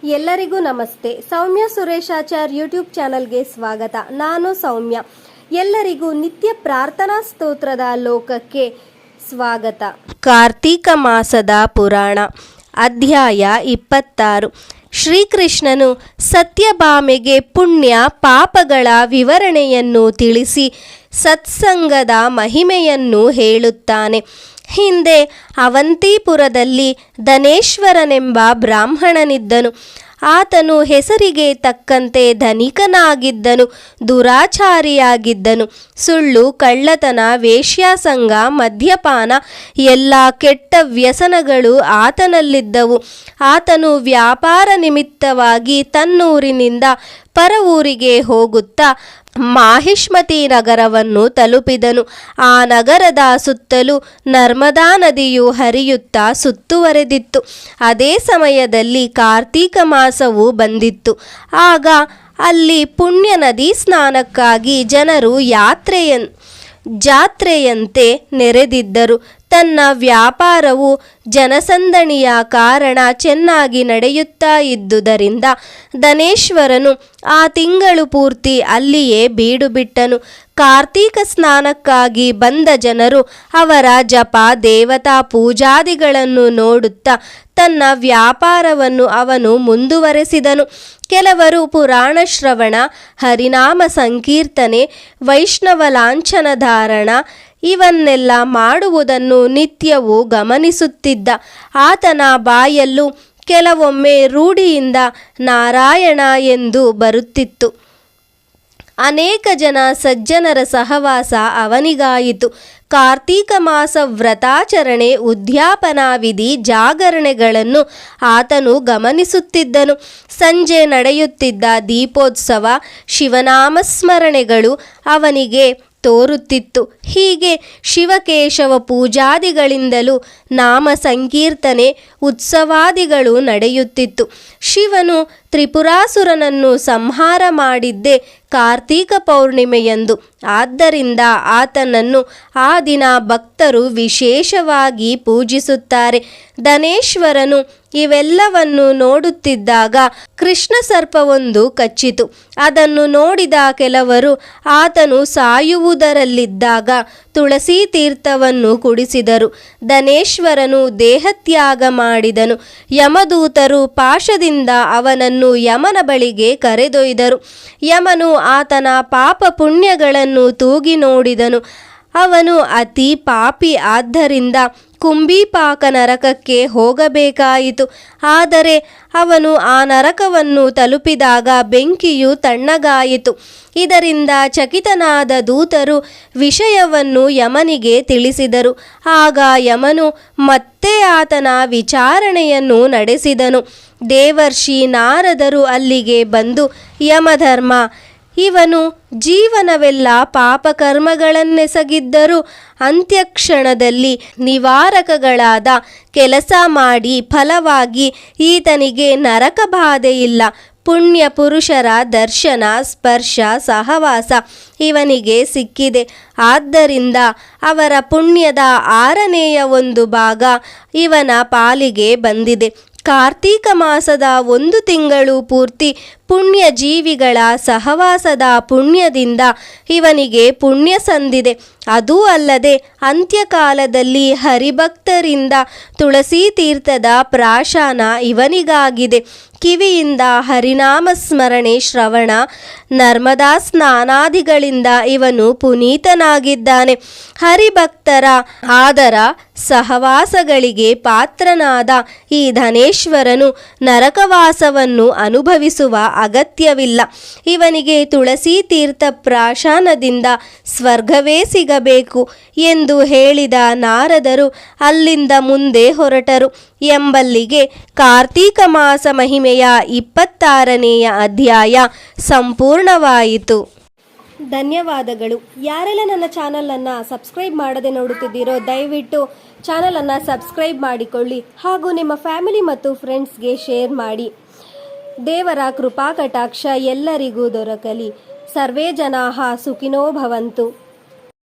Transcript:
ಎಲ್ಲರಿಗೂ ನಮಸ್ತೆ. ಸೌಮ್ಯ ಸುರೇಶಾಚಾರ್ ಯೂಟ್ಯೂಬ್ ಚಾನಲ್ಗೆ ಸ್ವಾಗತ. ನಾನು ಸೌಮ್ಯ. ಎಲ್ಲರಿಗೂ ನಿತ್ಯ ಪ್ರಾರ್ಥನಾ ಸ್ತೋತ್ರದ ಲೋಕಕ್ಕೆ ಸ್ವಾಗತ. ಕಾರ್ತೀಕ ಮಾಸದ ಪುರಾಣ ಅಧ್ಯಾಯ 26. ಶ್ರೀಕೃಷ್ಣನು ಸತ್ಯಭಾಮೆಗೆ ಪುಣ್ಯ ಪಾಪಗಳ ವಿವರಣೆಯನ್ನು ತಿಳಿಸಿ ಸತ್ಸಂಗದ ಮಹಿಮೆಯನ್ನು ಹೇಳುತ್ತಾನೆ. ಹಿಂದೆ ಅವಂತಿಪುರದಲ್ಲಿ ಧನೇಶ್ವರನೆಂಬ ಬ್ರಾಹ್ಮಣನಿದ್ದನು. ಆತನು ಹೆಸರಿಗೆ ತಕ್ಕಂತೆ ಧನಿಕನಾಗಿದ್ದನು, ದುರಾಚಾರಿಯಾಗಿದ್ದನು. ಸುಳ್ಳು, ಕಳ್ಳತನ, ವೇಶ್ಯಾಸಂಗ, ಮದ್ಯಪಾನ ಎಲ್ಲ ಕೆಟ್ಟ ವ್ಯಸನಗಳು ಆತನಲ್ಲಿದ್ದವು. ಆತನು ವ್ಯಾಪಾರ ನಿಮಿತ್ತವಾಗಿ ತನ್ನೂರಿನಿಂದ ಪರ ಊರಿಗೆ ಹೋಗುತ್ತಾ ಮಾಹಿಷ್ಮತಿ ನಗರವನ್ನು ತಲುಪಿದನು. ಆ ನಗರದ ಸುತ್ತಲೂ ನರ್ಮದಾ ನದಿಯು ಹರಿಯುತ್ತಾ ಸುತ್ತುವರೆದಿತ್ತು. ಅದೇ ಸಮಯದಲ್ಲಿ ಕಾರ್ತೀಕ ಮಾಸವು ಬಂದಿತ್ತು. ಆಗ ಅಲ್ಲಿ ಪುಣ್ಯ ನದಿ ಸ್ನಾನಕ್ಕಾಗಿ ಜನರು ಜಾತ್ರೆಯಂತೆ ನೆರೆದಿದ್ದರು. ತನ್ನ ವ್ಯಾಪಾರವು ಜನಸಂದಣಿಯ ಕಾರಣ ಚೆನ್ನಾಗಿ ನಡೆಯುತ್ತಾ ಇದ್ದುದರಿಂದ ಧನೇಶ್ವರನು ಆ ತಿಂಗಳು ಪೂರ್ತಿ ಅಲ್ಲಿಯೇ ಬೀಡು ಬಿಟ್ಟನು. ಕಾರ್ತೀಕ ಸ್ನಾನಕ್ಕಾಗಿ ಬಂದ ಜನರು ಅವರ ಜಪ, ದೇವತಾ ಪೂಜಾದಿಗಳನ್ನು ನೋಡುತ್ತಾ ತನ್ನ ವ್ಯಾಪಾರವನ್ನು ಅವನು ಮುಂದುವರೆಸಿದನು. ಕೆಲವರು ಪುರಾಣ ಶ್ರವಣ, ಹರಿನಾಮ ಸಂಕೀರ್ತನೆ, ವೈಷ್ಣವ ಲಾಂಛನ ಧಾರಣ ಇವನ್ನೆಲ್ಲ ಮಾಡುವುದನ್ನು ನಿತ್ಯವೂ ಗಮನಿಸುತ್ತಿದ್ದ. ಆತನ ಬಾಯಲ್ಲೂ ಕೆಲವೊಮ್ಮೆ ರೂಢಿಯಿಂದ ನಾರಾಯಣ ಎಂದು ಬರುತ್ತಿತ್ತು. ಅನೇಕ ಜನ ಸಜ್ಜನರ ಸಹವಾಸ ಅವನಿಗಾಯಿತು. ಕಾರ್ತೀಕ ಮಾಸ ವ್ರತಾಚರಣೆ, ಉದ್ಯಾಪನಾ ವಿಧಿ, ಜಾಗರಣೆಗಳನ್ನು ಆತನು ಗಮನಿಸುತ್ತಿದ್ದನು. ಸಂಜೆ ನಡೆಯುತ್ತಿದ್ದ ದೀಪೋತ್ಸವ, ಶಿವನಾಮಸ್ಮರಣೆಗಳು ಅವನಿಗೆ ತೋರುತ್ತಿತ್ತು. ಹೀಗೆ ಶಿವಕೇಶವ ಪೂಜಾದಿಗಳಿಂದಲೂ ನಾಮ ಸಂಕೀರ್ತನೆ, ಉತ್ಸವಾದಿಗಳು ನಡೆಯುತ್ತಿತ್ತು. ಶಿವನು ತ್ರಿಪುರಾಸುರನನ್ನು ಸಂಹಾರ ಮಾಡಿದ್ದೇ ಕಾರ್ತೀಕ ಪೌರ್ಣಿಮೆಯಂದು. ಆದ್ದರಿಂದ ಆತನನ್ನು ಆ ದಿನ ಭಕ್ತರು ವಿಶೇಷವಾಗಿ ಪೂಜಿಸುತ್ತಾರೆ. ಧನೇಶ್ವರನು ಇವೆಲ್ಲವನ್ನು ನೋಡುತ್ತಿದ್ದಾಗ ಕೃಷ್ಣ ಸರ್ಪವೊಂದು ಕಚ್ಚಿತು. ಅದನ್ನು ನೋಡಿದ ಕೆಲವರು ಆತನು ಸಾಯುವುದರಲ್ಲಿದ್ದಾಗ ತುಳಸಿ ತೀರ್ಥವನ್ನು ಕುಡಿಸಿದರು. ಧನೇಶ್ವರನು ದೇಹತ್ಯಾಗ ಮಾಡಿದನು. ಯಮದೂತರು ಪಾಶದಿಂದ ಅವನನ್ನು ಯಮನ ಬಳಿಗೆ ಕರೆದೊಯ್ದರು. ಯಮನು ಆತನ ಪಾಪ ಪುಣ್ಯಗಳನ್ನು ತೂಗಿ ನೋಡಿದನು. ಅವನು ಅತಿ ಪಾಪಿ, ಆದ್ದರಿಂದ ಕುಂಭೀಪಾಕ ನರಕಕ್ಕೆ ಹೋಗಬೇಕಾಯಿತು. ಆದರೆ ಅವನು ಆ ನರಕವನ್ನು ತಲುಪಿದಾಗ ಬೆಂಕಿಯು ತಣ್ಣಗಾಯಿತು. ಇದರಿಂದ ಚಕಿತನಾದ ದೂತರು ವಿಷಯವನ್ನು ಯಮನಿಗೆ ತಿಳಿಸಿದರು. ಆಗ ಯಮನು ಮತ್ತೆ ಆತನ ವಿಚಾರಣೆಯನ್ನು ನಡೆಸಿದನು. ದೇವರ್ಷಿ ನಾರದರು ಅಲ್ಲಿಗೆ ಬಂದು, ಯಮಧರ್ಮ, ಇವನು ಜೀವನವೆಲ್ಲ ಪಾಪಕರ್ಮಗಳನ್ನೆಸಗಿದ್ದರೂ ಅಂತ್ಯಕ್ಷಣದಲ್ಲಿ ನಿವಾರಕಗಳಾದ ಕೆಲಸ ಮಾಡಿ ಫಲವಾಗಿ ಈತನಿಗೆ ನರಕ ಬಾಧೆಯಿಲ್ಲ. ಪುಣ್ಯ ಪುರುಷರ ದರ್ಶನ, ಸ್ಪರ್ಶ, ಸಹವಾಸ ಇವನಿಗೆ ಸಿಕ್ಕಿದೆ. ಆದ್ದರಿಂದ ಅವರ ಪುಣ್ಯದ 6ನೇ ಒಂದು ಭಾಗ ಇವನ ಪಾಲಿಗೆ ಬಂದಿದೆ. ಕಾರ್ತೀಕ ಮಾಸದ 1 ತಿಂಗಳು ಪೂರ್ತಿ ಪುಣ್ಯ ಜೀವಿಗಳ ಸಹವಾಸದ ಪುಣ್ಯದಿಂದ ಇವನಿಗೆ ಪುಣ್ಯ ಸಂದಿದೆ. ಅದೂ ಅಲ್ಲದೆ ಅಂತ್ಯಕಾಲದಲ್ಲಿ ಹರಿಭಕ್ತರಿಂದ ತುಳಸಿ ತೀರ್ಥದ ಪ್ರಾಶನ ಇವನಿಗಾಗಿದೆ. ಕಿವಿಯಿಂದ ಹರಿನಾಮ ಸ್ಮರಣೆ, ಶ್ರವಣ, ನರ್ಮದಾ ಸ್ನಾನಾದಿಗಳಿಂದ ಇವನು ಪುನೀತನಾಗಿದ್ದಾನೆ. ಹರಿಭಕ್ತರ ಆದರ ಸಹವಾಸಗಳಿಗೆ ಪಾತ್ರನಾದ ಈ ಧನೇಶ್ವರನು ನರಕವಾಸವನ್ನು ಅನುಭವಿಸುವ ಅಗತ್ಯವಿಲ್ಲ. ಇವನಿಗೆ ತುಳಸಿ ತೀರ್ಥ ಪ್ರಾಶನದಿಂದ ಸ್ವರ್ಗವೇ ಸಿಗಬೇಕು ಎಂದು ಹೇಳಿದ ನಾರದರು ಅಲ್ಲಿಂದ ಮುಂದೆ ಹೊರಟರು. ಎಂಬಲ್ಲಿಗೆ ಕಾರ್ತೀಕ ಮಾಸ ಮಹಿಮೆಯ 26ನೇ ಅಧ್ಯಾಯ ಸಂಪೂರ್ಣವಾಯಿತು. ಧನ್ಯವಾದಗಳು. ಯಾರೆಲ್ಲ ನನ್ನ ಚಾನಲನ್ನು ಸಬ್ಸ್ಕ್ರೈಬ್ ಮಾಡದೆ ನೋಡುತ್ತಿದ್ದೀರೋ ದಯವಿಟ್ಟು ಚಾನಲನ್ನು ಸಬ್ಸ್ಕ್ರೈಬ್ ಮಾಡಿಕೊಳ್ಳಿ. ಹಾಗೂ ನಿಮ್ಮ ಫ್ಯಾಮಿಲಿ ಮತ್ತು ಫ್ರೆಂಡ್ಸ್ಗೆ ಶೇರ್ ಮಾಡಿ. ದೇವರ ಕೃಪಾ ಕಟಾಕ್ಷ ಎಲ್ಲರಿಗೂ ದೊರಕಲಿ. ಸರ್ವೇ ಜನಾಃ ಸುಖಿನೋ ಭವಂತು.